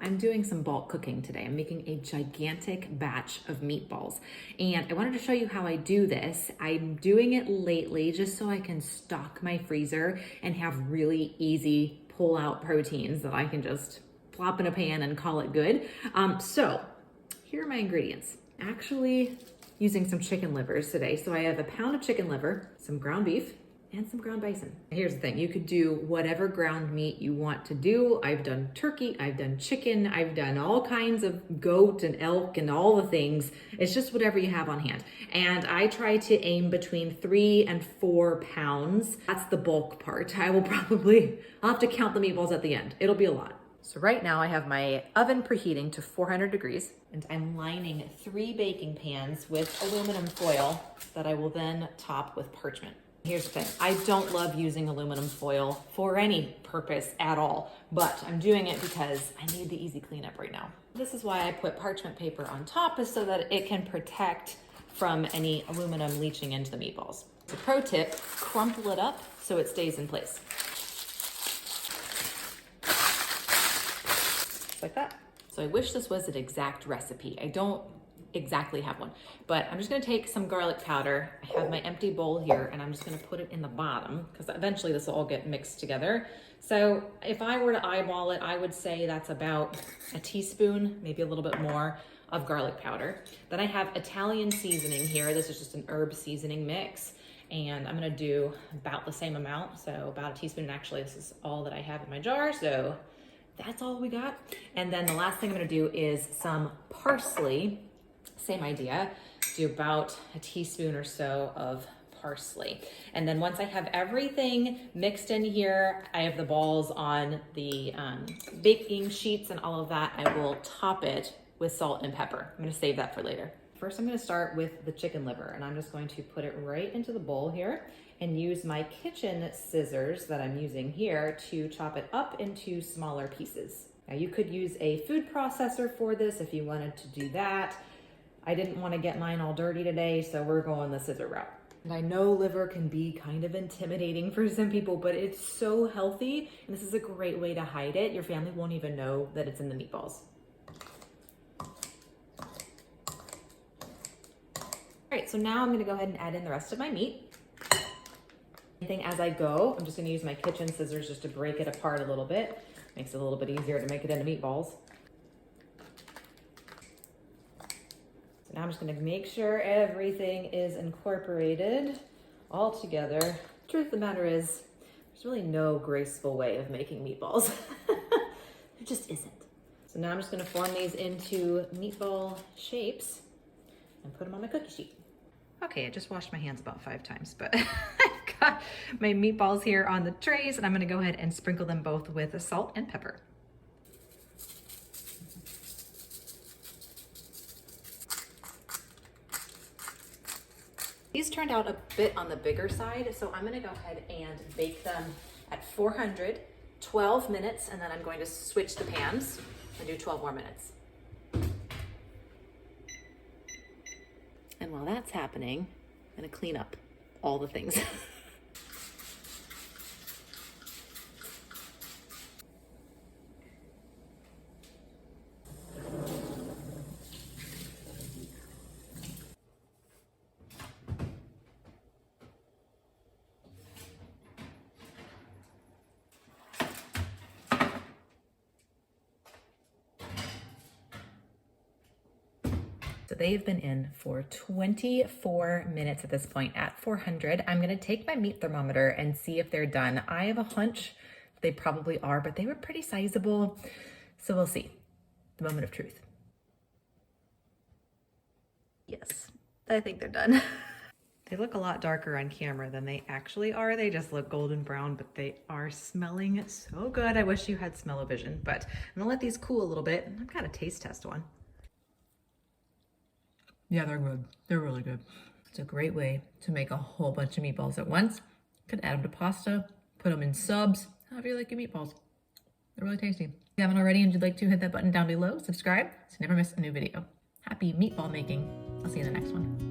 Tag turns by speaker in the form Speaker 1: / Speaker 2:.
Speaker 1: I'm doing some bulk cooking today. I'm making a gigantic batch of meatballs. And I wanted to show you how I do this. I'm doing it lately just so I can stock my freezer and have really easy pull out proteins that I can just plop in a pan and call it good. So here are my ingredients. Actually using some chicken livers today. So I have a pound of chicken liver, some ground beef, and some ground bison. Here's the thing, you could do whatever ground meat you want to do. I've done turkey, I've done chicken, I've done all kinds of goat and elk and all the things. It's just whatever you have on hand. And I try to aim between 3 and 4 pounds. That's the bulk part. I'll have to count the meatballs at the end. It'll be a lot. So right now I have my oven preheating to 400 degrees and I'm lining 3 baking pans with aluminum foil that I will then top with parchment. Here's the thing, I don't love using aluminum foil for any purpose at all, but I'm doing it because I need the easy cleanup right now. This is why I put parchment paper on top, is so that it can protect from any aluminum leaching into the meatballs. The pro tip, crumple it up so it stays in place. Just like that. So I wish this was an exact recipe. I don't exactly have one, but I'm just gonna take some garlic powder. I have my empty bowl here and I'm just gonna put it in the bottom because eventually this will all get mixed together. So if I were to eyeball it, I would say that's about a teaspoon, maybe a little bit more of garlic powder. Then I have Italian seasoning here. This is just an herb seasoning mix. And I'm gonna do about the same amount. So about a teaspoon, and actually this is all that I have in my jar. So that's all we got. And then the last thing I'm gonna do is some parsley. Same idea, do about a teaspoon or so of parsley. And then once I have everything mixed in here, I have the balls on the baking sheets and all of that, I will top it with salt and pepper. I'm gonna save that for later. First, I'm gonna start with the chicken liver and I'm just going to put it right into the bowl here and use my kitchen scissors that I'm using here to chop it up into smaller pieces. Now you could use a food processor for this if you wanted to do that. I didn't want to get mine all dirty today, so we're going the scissor route. And I know liver can be kind of intimidating for some people, but it's so healthy, and this is a great way to hide it. Your family won't even know that it's in the meatballs. All right, so now I'm gonna go ahead and add in the rest of my meat. As I go, I'm just gonna use my kitchen scissors just to break it apart a little bit. Makes it a little bit easier to make it into meatballs. So now I'm just gonna make sure everything is incorporated all together. The truth of the matter is, there's really no graceful way of making meatballs. There just isn't. So now I'm just gonna form these into meatball shapes and put them on my cookie sheet. Okay, I just washed my hands about 5 times, but I've got my meatballs here on the trays and I'm gonna go ahead and sprinkle them both with salt and pepper. These turned out a bit on the bigger side, so I'm gonna go ahead and bake them at 400, 12 minutes, and then I'm going to switch the pans and do 12 more minutes. And while that's happening, I'm gonna clean up all the things. So they've been in for 24 minutes at this point at 400. I'm gonna take my meat thermometer and see if they're done. I have a hunch they probably are, but they were pretty sizable. So we'll see. The moment of truth. Yes, I think they're done. They look a lot darker on camera than they actually are. They just look golden brown, but they are smelling so good. I wish you had smell-o-vision, but I'm gonna let these cool a little bit. I've got a taste test one. Yeah, they're good. They're really good. It's a great way to make a whole bunch of meatballs at once. You could add them to pasta, put them in subs, however you like your meatballs. They're really tasty. If you haven't already and you'd like to, hit that button down below, subscribe so you never miss a new video. Happy meatball making. I'll see you in the next one.